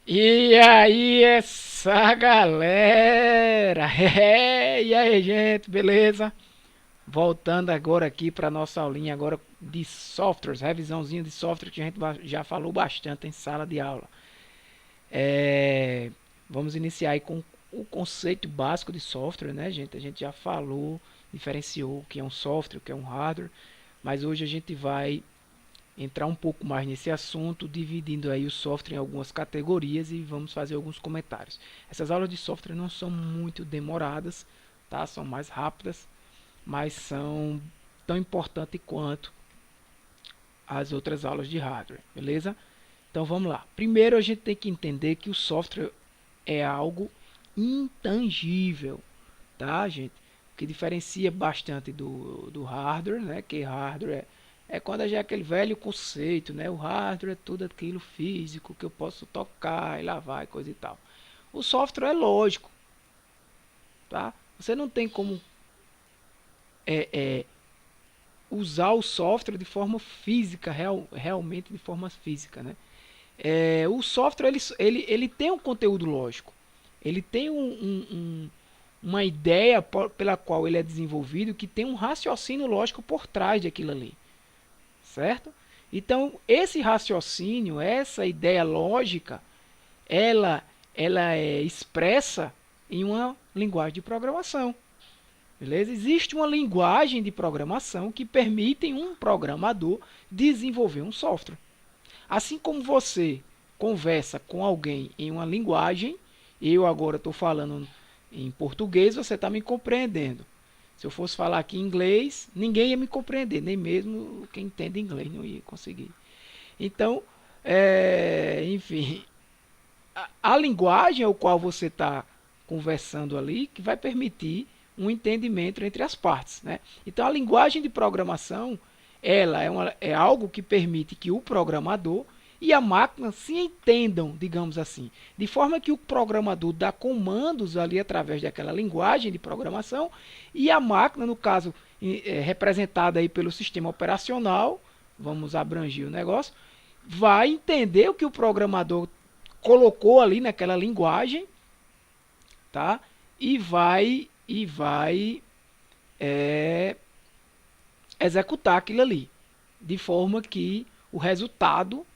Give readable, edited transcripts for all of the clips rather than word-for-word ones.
E aí, essa galera! E aí, gente, beleza? Voltando agora aqui para nossa aulinha agora de softwares, revisãozinha de software que a gente já falou bastante em sala de aula. É, Vamos iniciar aí com o conceito básico de software, né, gente? A gente já falou, diferenciou o que é um software, o que é um hardware, mas hoje a gente vai entrar um pouco mais nesse assunto, dividindo aí o software em algumas categorias e vamos fazer alguns comentários. Essas aulas de software não são muito demoradas, tá? São mais rápidas, mas são tão importantes quanto as outras aulas de hardware, beleza? Então vamos lá. Primeiro a gente tem que entender que o software é algo intangível, tá, gente? O que diferencia bastante do hardware, né? Que hardware é quando já é aquele velho conceito, né? O hardware é tudo aquilo físico que eu posso tocar e lavar e coisa e tal. O software é lógico, tá? Você não tem como usar o software de forma física, realmente de forma física, né? O software ele tem um conteúdo lógico, ele tem uma ideia pela qual ele é desenvolvido que tem um raciocínio lógico por trás daquilo ali, certo? Então, esse raciocínio, essa ideia lógica, ela, ela é expressa em uma linguagem de programação, beleza? Existe uma linguagem de programação que permite um programador desenvolver um software. Assim como você conversa com alguém em uma linguagem, eu agora estou falando em português, você está me compreendendo. Se eu fosse falar aqui em inglês, ninguém ia me compreender, nem mesmo quem entende inglês não ia conseguir. Então, enfim, a linguagem ao qual você está conversando ali que vai permitir um entendimento entre as partes, né? Então, a linguagem de programação é algo que permite que o programador e a máquina se entendam, digamos assim, de forma que o programador dá comandos ali através daquela linguagem de programação e a máquina, no caso, representada aí pelo sistema operacional, vamos abranger o negócio, vai entender o que o programador colocou ali naquela linguagem, tá? E vai é, executar aquilo ali, de forma que o resultado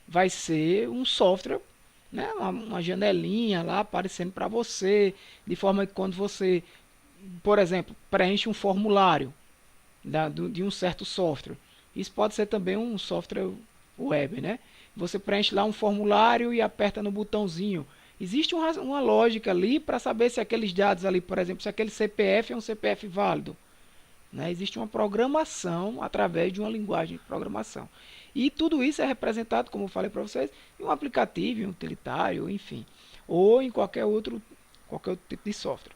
vai ser um software, né? Uma janelinha lá aparecendo para você, de forma que quando você, por exemplo, preenche um formulário de um certo software, isso pode ser também um software web, né? Você preenche lá um formulário e aperta no botãozinho. Existe uma lógica ali para saber se aqueles dados ali, por exemplo, se aquele CPF é um CPF válido. Né? Existe uma programação através de uma linguagem de programação. E tudo isso é representado, como eu falei para vocês, em um aplicativo, em um utilitário, enfim, ou em qualquer outro tipo de software.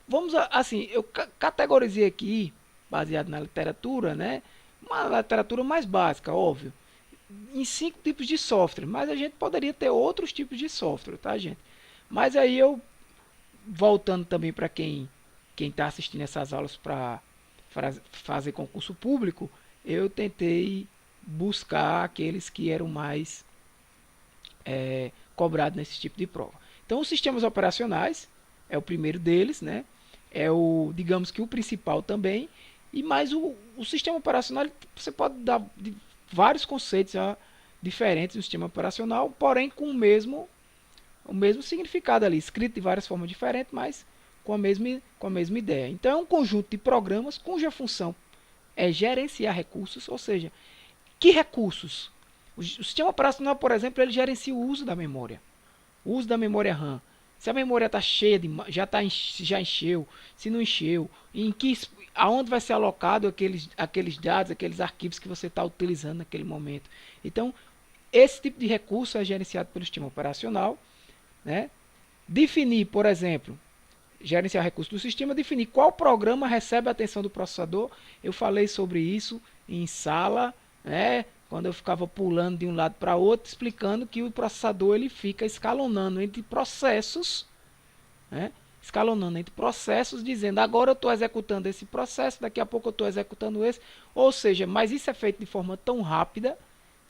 Vamos assim, eu categorizei aqui, baseado na literatura, né? Uma literatura mais básica, óbvio, em 5 tipos de software, mas a gente poderia ter outros tipos de software, tá, gente? Mas aí eu voltando também para quem está assistindo essas aulas para fazer concurso público, eu tentei buscar aqueles que eram mais cobrados nesse tipo de prova. Então, os sistemas operacionais é o primeiro deles, né? É o, digamos que o principal também. E mais o sistema operacional, você pode dar vários conceitos diferentes do sistema operacional, porém com o mesmo significado ali, escrito de várias formas diferentes, mas com a mesma ideia. Então é um conjunto de programas cuja função é gerenciar recursos, ou seja, que recursos? O sistema operacional, por exemplo, ele gerencia o uso da memória, o uso da memória RAM. Se a memória está cheia de, já encheu, se não encheu, em que aonde vai ser alocado aqueles dados, aqueles arquivos que você está utilizando naquele momento. Então, esse tipo de recurso é gerenciado pelo sistema operacional, né? Definir, por exemplo, gerenciar recursos do sistema, definir qual programa recebe a atenção do processador. Eu falei sobre isso em sala, né? Quando eu ficava pulando de um lado para outro, explicando que o processador ele fica escalonando entre processos, né? Escalonando entre processos, dizendo agora eu estou executando esse processo, daqui a pouco eu estou executando esse. Ou seja, mas isso é feito de forma tão rápida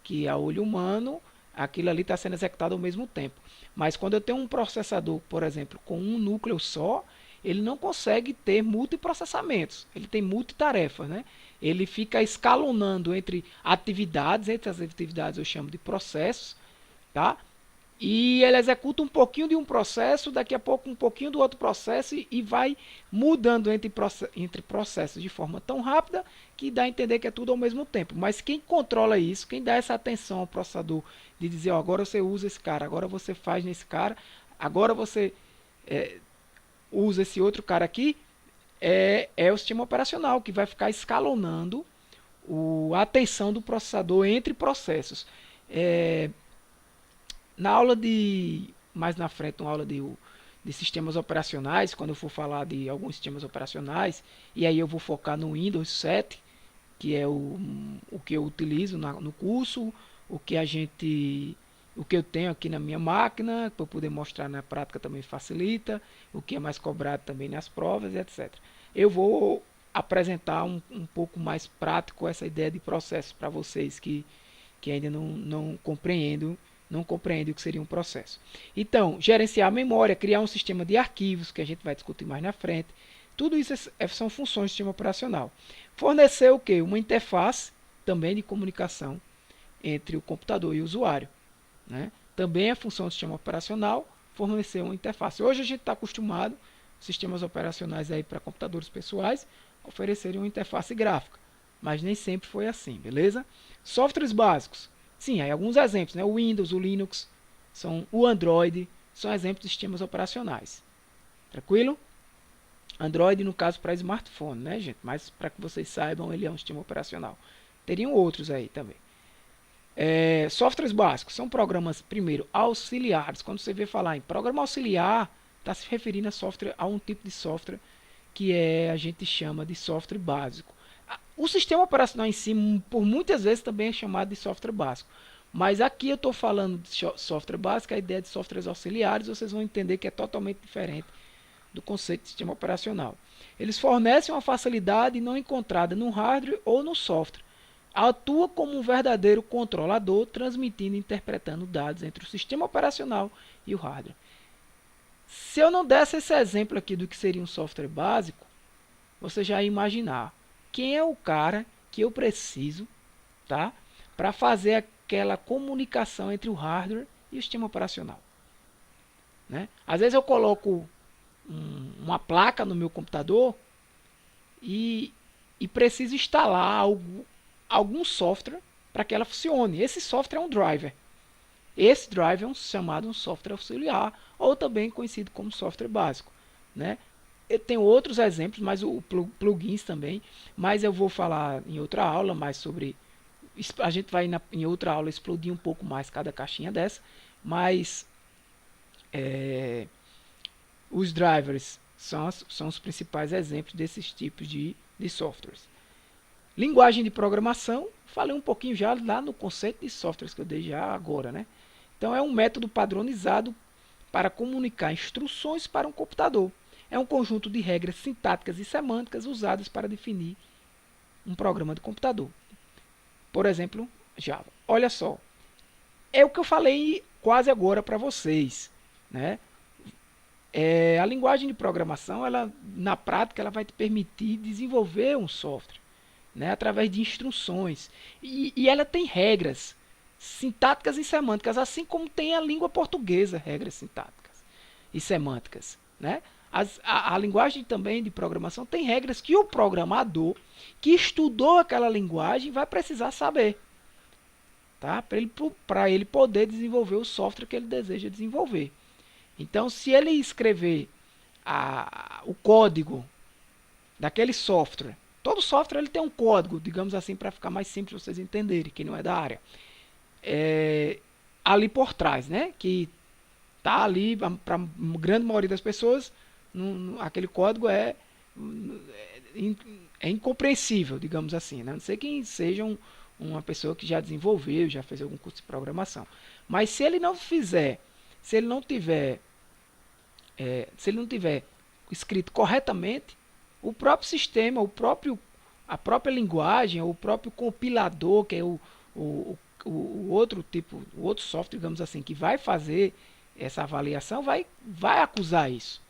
que a olho humano aquilo ali está sendo executado ao mesmo tempo. Mas quando eu tenho um processador, por exemplo, com um núcleo só, ele não consegue ter multiprocessamentos, ele tem multitarefas, né? Ele fica escalonando entre as atividades eu chamo de processos, tá? E ele executa um pouquinho de um processo, daqui a pouco um pouquinho do outro processo e vai mudando entre processos de forma tão rápida que dá a entender que é tudo ao mesmo tempo. Mas quem controla isso, quem dá essa atenção ao processador de dizer, ó, agora você usa esse cara, agora você faz nesse cara, agora você usa esse outro cara aqui, é o sistema operacional que vai ficar escalonando a atenção do processador entre processos. É, na aula mais na frente, uma aula de sistemas operacionais, quando eu for falar de alguns sistemas operacionais, e aí eu vou focar no Windows 7, que é o que eu utilizo no curso, o que a gente, o que eu tenho aqui na minha máquina, para poder mostrar na prática também facilita, o que é mais cobrado também nas provas, etc. Eu vou apresentar um pouco mais prático essa ideia de processo para vocês que ainda não compreendem o que seria um processo. Então, gerenciar a memória, criar um sistema de arquivos, que a gente vai discutir mais na frente. Tudo isso são funções do sistema operacional. Fornecer o quê? Uma interface também de comunicação entre o computador e o usuário, né? Também é função do sistema operacional fornecer uma interface. Hoje a gente está acostumado, sistemas operacionais aí para computadores pessoais, oferecerem uma interface gráfica, mas nem sempre foi assim, beleza? Softwares básicos. Sim, aí alguns exemplos, né? O Windows, o Linux, o Android, são exemplos de sistemas operacionais. Tranquilo? Android, no caso, para smartphone, né, gente? Mas para que vocês saibam, ele é um sistema operacional. Teriam outros aí também. Softwares básicos são programas, primeiro, auxiliares. Quando você vê falar em programa auxiliar, está se referindo a um tipo de software que a gente chama de software básico. O sistema operacional em si, por muitas vezes, também é chamado de software básico. Mas aqui eu estou falando de software básico, a ideia de softwares auxiliares, vocês vão entender que é totalmente diferente do conceito de sistema operacional. Eles fornecem uma facilidade não encontrada no hardware ou no software. Atua como um verdadeiro controlador, transmitindo e interpretando dados entre o sistema operacional e o hardware. Se eu não desse esse exemplo aqui do que seria um software básico, você já ia imaginar quem é o cara que eu preciso, tá, para fazer aquela comunicação entre o hardware e o sistema operacional, né? Às vezes eu coloco uma placa no meu computador e, e preciso instalar algum software para que ela funcione. Esse software é um driver. Esse driver é chamado um software auxiliar, ou também conhecido como software básico, né? Eu tenho outros exemplos, mas plugins também, mas eu vou falar em outra aula mais sobre. A gente vai em outra aula explodir um pouco mais cada caixinha dessa, mas os drivers são os principais exemplos desses tipos de softwares. Linguagem de programação, falei um pouquinho já lá no conceito de softwares que eu dei já agora, né? Então é um método padronizado para comunicar instruções para um computador. É um conjunto de regras sintáticas e semânticas usadas para definir um programa de computador. Por exemplo, Java. Olha só, é o que eu falei quase agora para vocês, né? A linguagem de programação, ela, na prática, ela vai te permitir desenvolver um software, né, através de instruções. E ela tem regras sintáticas e semânticas, assim como tem a língua portuguesa, regras sintáticas e semânticas, né? A linguagem também de programação tem regras que o programador que estudou aquela linguagem vai precisar saber, tá? Para ele poder desenvolver o software que ele deseja desenvolver. Então, se ele escrever o código daquele software, todo software ele tem um código, digamos assim, para ficar mais simples vocês entenderem, que não é da área, ali por trás, né? Que tá ali para a grande maioria das pessoas, aquele código é incompreensível, digamos assim, né? A não ser que seja uma pessoa que já desenvolveu, já fez algum curso de programação. Mas se ele não fizer, se ele não tiver escrito corretamente, o próprio sistema, a própria linguagem, o próprio compilador, que é o outro tipo, o outro software, digamos assim, que vai fazer essa avaliação, vai acusar isso,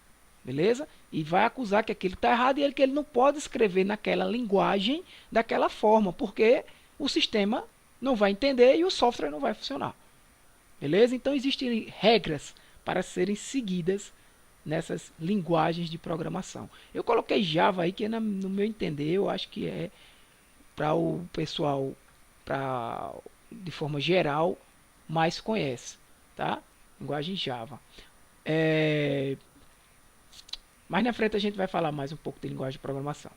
beleza? E vai acusar que aquilo está errado e que ele não pode escrever naquela linguagem daquela forma, porque o sistema não vai entender e o software não vai funcionar, beleza? Então existem regras para serem seguidas nessas linguagens de programação. Eu coloquei Java aí, que no meu entender, eu acho que é para o pessoal, para de forma geral, mais conhece, tá? Linguagem Java. É, mais na frente a gente vai falar mais um pouco de linguagem de programação.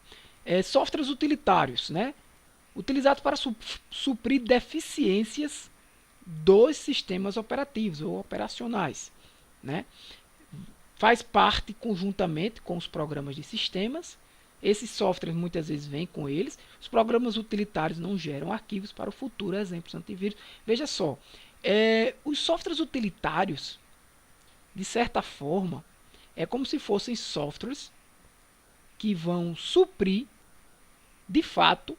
Softwares utilitários, né? Utilizados para suprir deficiências dos sistemas operativos ou operacionais, né? Faz parte conjuntamente com os programas de sistemas. Esses softwares muitas vezes vêm com eles. Os programas utilitários não geram arquivos para o futuro, exemplos antivírus. Veja só, os softwares utilitários, de certa forma, é como se fossem softwares que vão suprir, de fato,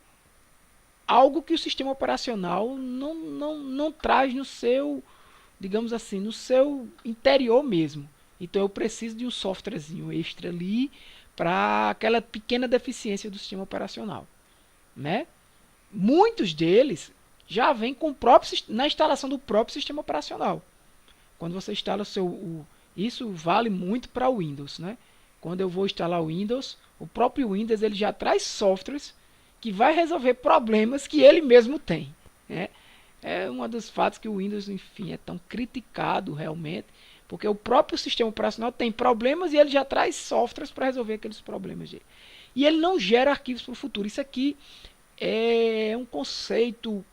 algo que o sistema operacional não traz no seu, digamos assim, no seu interior mesmo. Então eu preciso de um softwarezinho extra ali para aquela pequena deficiência do sistema operacional, né? Muitos deles já vêm com na instalação do próprio sistema operacional. Quando você instala isso vale muito para o Windows, né? Quando eu vou instalar o Windows, o próprio Windows ele já traz softwares que vai resolver problemas que ele mesmo tem, né? É um dos fatos que o Windows, enfim, é tão criticado realmente, porque o próprio sistema operacional tem problemas e ele já traz softwares para resolver aqueles problemas dele. E ele não gera arquivos para o futuro. Isso aqui é um conceito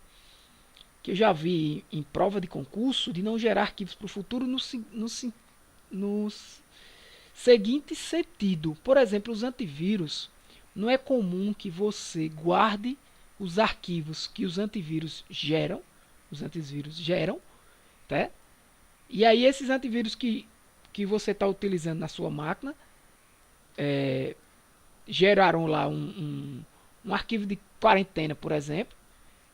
que eu já vi em prova de concurso de não gerar arquivos para o futuro no seguinte sentido. Por exemplo, os antivírus. Não é comum que você guarde os arquivos que os antivírus geram, tá? E aí esses antivírus que você está utilizando na sua máquina geraram lá um arquivo de quarentena, por exemplo,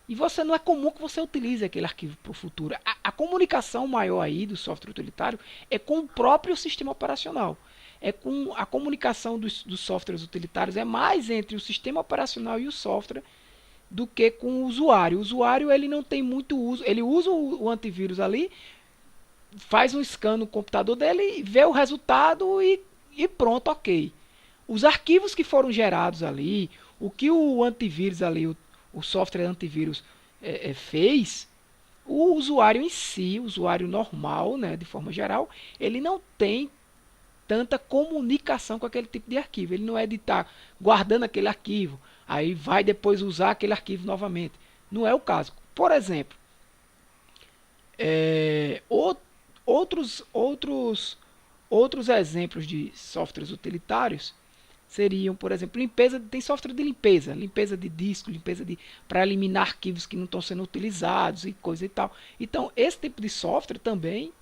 e você não é comum que você utilize aquele arquivo para o futuro. A comunicação maior aí do software utilitário é com o próprio sistema operacional. É com a comunicação dos softwares utilitários é mais entre o sistema operacional e o software do que com o usuário. O usuário ele não tem muito uso, ele usa o antivírus ali, faz um scan no computador dele, vê o resultado e pronto, ok. Os arquivos que foram gerados ali, o que o antivírus ali, o software antivírus fez, o usuário em si, o usuário normal, né, de forma geral, ele não tem tanta comunicação com aquele tipo de arquivo. Ele não é de estar guardando aquele arquivo, aí vai depois usar aquele arquivo novamente. Não é o caso. Por exemplo, outros exemplos de softwares utilitários seriam, por exemplo, tem software de limpeza de disco, para eliminar arquivos que não estão sendo utilizados e coisa e tal. Então, esse tipo de software também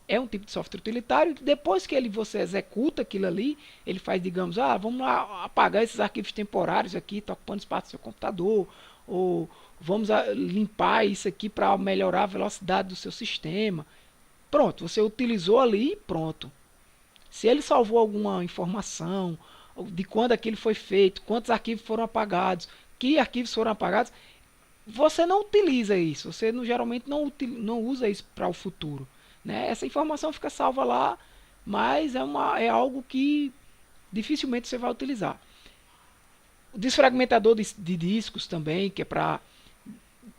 é um tipo de software utilitário. Depois que você executa aquilo ali, ele faz, digamos, vamos lá apagar esses arquivos temporários aqui, está ocupando espaço do seu computador, ou vamos limpar isso aqui para melhorar a velocidade do seu sistema. Pronto, você utilizou ali e pronto. Se ele salvou alguma informação de quando aquilo foi feito, quantos arquivos foram apagados, que arquivos foram apagados, você não utiliza isso. Você geralmente não usa isso para o futuro, né? Essa informação fica salva lá, mas é algo que dificilmente você vai utilizar. O desfragmentador de discos também, que é para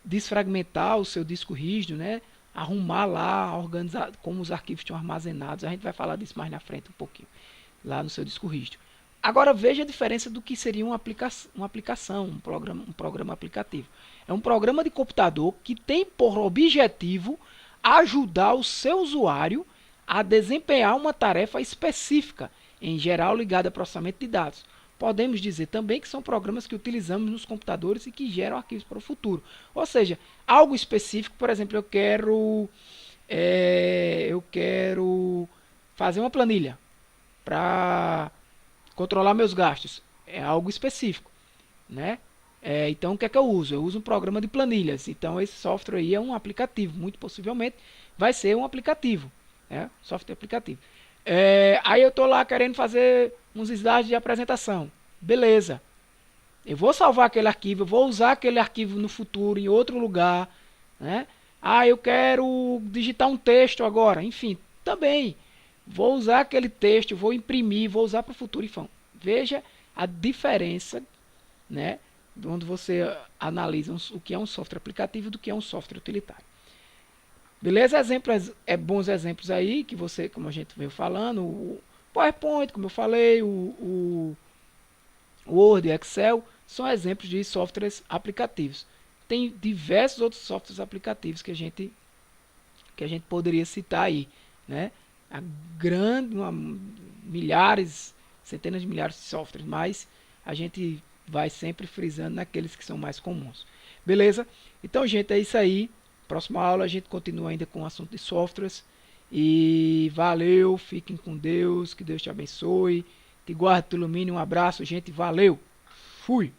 desfragmentar o seu disco rígido, né? Arrumar lá, organizar como os arquivos estão armazenados. A gente vai falar disso mais na frente um pouquinho, lá no seu disco rígido. Agora veja a diferença do que seria uma aplicação, um programa aplicativo. É um programa de computador que tem por objetivo ajudar o seu usuário a desempenhar uma tarefa específica, em geral ligada a processamento de dados. Podemos dizer também que são programas que utilizamos nos computadores e que geram arquivos para o futuro. Ou seja, algo específico, por exemplo, eu quero fazer uma planilha para controlar meus gastos. É algo específico, né? Então, o que é que eu uso? Eu uso um programa de planilhas. Então, esse software aí é um aplicativo. Muito possivelmente vai ser um aplicativo, né? Software aplicativo. Aí eu estou lá querendo fazer uns slides de apresentação. Beleza. Eu vou salvar aquele arquivo, eu vou usar aquele arquivo no futuro, em outro lugar, né? Eu quero digitar um texto agora. Enfim, também. Vou usar aquele texto, vou imprimir, vou usar para o futuro. Enfim, veja a diferença, né? Onde você analisa o que é um software aplicativo do que é um software utilitário. Beleza? Exemplos, bons exemplos aí que você, como a gente veio falando, o PowerPoint, como eu falei, o Word, Excel, são exemplos de softwares aplicativos. Tem diversos outros softwares aplicativos que a gente poderia citar aí, né? A milhares, centenas de milhares de softwares, mas a gente vai sempre frisando naqueles que são mais comuns. Beleza? Então, gente, é isso aí. Próxima aula a gente continua ainda com o assunto de softwares. E valeu, fiquem com Deus, que Deus te abençoe, te guarde, te ilumine. Um abraço, gente, valeu. Fui.